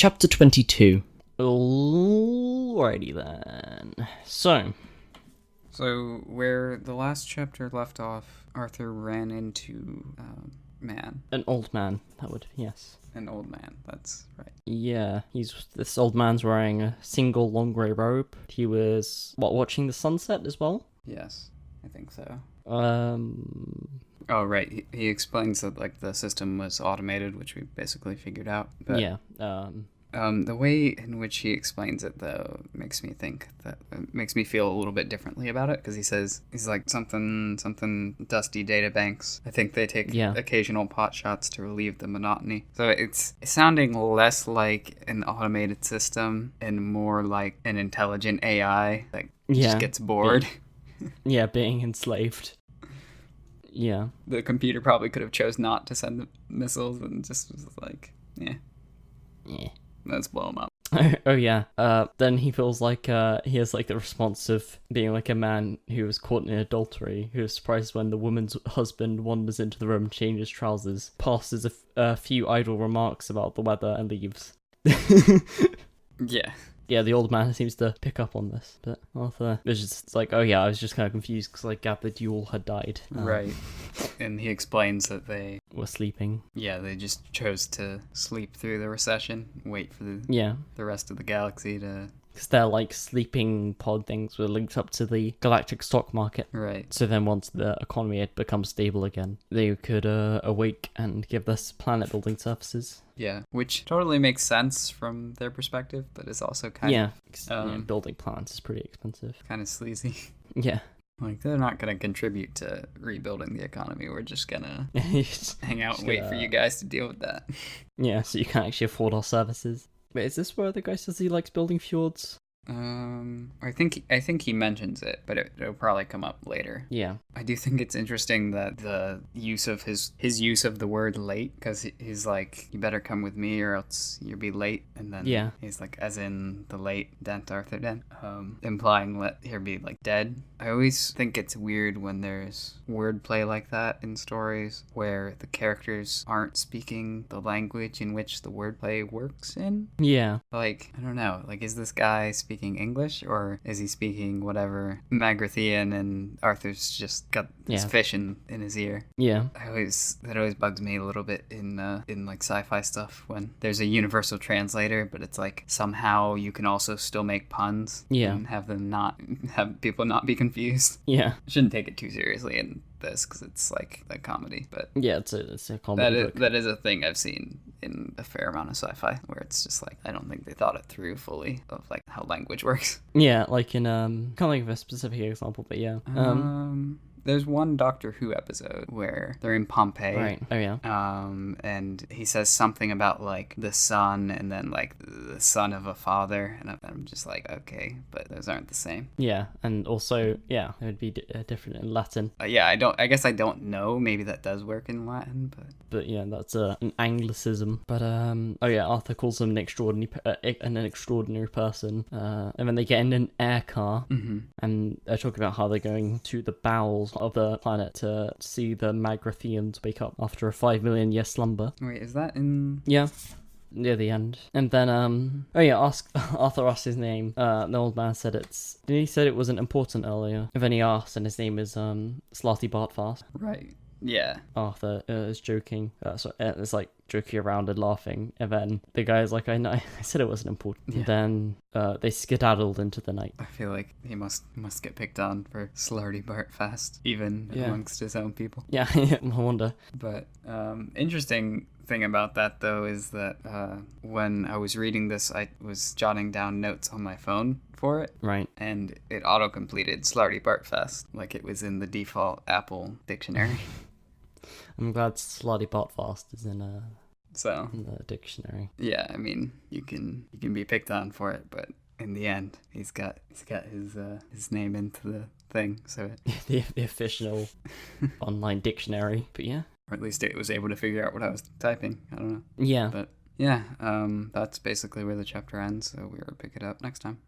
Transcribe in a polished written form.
Chapter 22. Alrighty then. So where the last chapter left off, Arthur ran into man. an old man, that would, yes. An old man, that's right. Yeah, this old man's wearing a single long grey robe. He was, watching the sunset as well? Yes, I think so. Oh, right. He explains that, like, the system was automated, which we basically figured out. But, yeah, the way in which he explains it, though, makes me feel a little bit differently about it, because he's like something dusty data banks. I think they take occasional pot shots to relieve the monotony. So it's sounding less like an automated system and more like an intelligent AI that just gets bored. Being enslaved. Yeah. The computer probably could have chose not to send the missiles and just was like, yeah. Let's blow him up. Oh yeah. Then he feels like he has like the response of being like a man who was caught in adultery, who is surprised when the woman's husband wanders into the room, changes trousers, passes a few idle remarks about the weather, and leaves. Yeah. Yeah, the old man seems to pick up on this, but Arthur is just like, oh yeah, I was just kind of confused because I gathered you all had died. Right. And he explains that they were sleeping. Yeah, they just chose to sleep through the recession, wait for the rest of the galaxy to... Because they're like sleeping pod things were linked up to the galactic stock market. Right. So then once the economy had become stable again, they could awake and give us planet building services. Yeah, which totally makes sense from their perspective, but is also kind of... building plants is pretty expensive. Kind of sleazy. Yeah. Like, they're not going to contribute to rebuilding the economy. We're just going to hang out and wait for you guys to deal with that. Yeah, so you can't actually afford our services. Wait, is this where the guy says he likes building fjords? I think he mentions it, but it'll probably come up later. Yeah. I do think it's interesting that the use of his use of the word late, because he's like, you better come with me or else you'll be late, and then he's like, as in the late Dent Arthur Dent, implying let here be like dead. I always think it's weird when there's wordplay like that in stories where the characters aren't speaking the language in which the wordplay works in. Yeah. Like, I don't know, like, is this guy speaking English, or is he speaking whatever Magrathian, and Arthur's just got his fish in his ear? Yeah. That always bugs me a little bit in like sci-fi stuff when there's a universal translator, but it's like somehow you can also still make puns and have people not be confused. Yeah. Shouldn't take it too seriously in this because it's like a comedy, but yeah, it's a comedy book. That is a thing I've seen in a fair amount of sci-fi where it's just like I don't think they thought it through fully of like how language works. Yeah, like in can't think of a specific example, but yeah. There's one Doctor Who episode where they're in Pompeii. Right. Oh, yeah. And he says something about, like, the son and then, like, the son of a father. And I'm just like, okay, but those aren't the same. Yeah, and also, it would be different in Latin. I guess I don't know. Maybe that does work in Latin, but... But, yeah, that's an Anglicism. But, Arthur calls him an extraordinary person. And then they get in an air car. Mm-hmm. And they're talking about how they're going to the bowels of the planet to see the Magrathians wake up after a 5 million year slumber. Wait, is that in... Yeah, near the end. And then, Arthur asked his name. The old man said he said it wasn't important earlier. And then he asked, and his name is Slartibartfast. Right. Yeah. Arthur is joking. It's like joking around and laughing. And then the guy's like, I know, I said it wasn't important. Yeah. And then they skedaddled into the night. I feel like he must get picked on for Slartibartfast, even amongst his own people. Yeah, I wonder. But interesting thing about that, though, is that when I was reading this, I was jotting down notes on my phone for it. Right. And it auto-completed Slartibartfast, like it was in the default Apple dictionary. I'm glad Slartibartfast is in the dictionary. Yeah, I mean, you can be picked on for it, but in the end, he's got his name into the thing, so the official online dictionary. But yeah, or at least it was able to figure out what I was typing. I don't know. Yeah, but yeah, that's basically where the chapter ends. So we'll pick it up next time.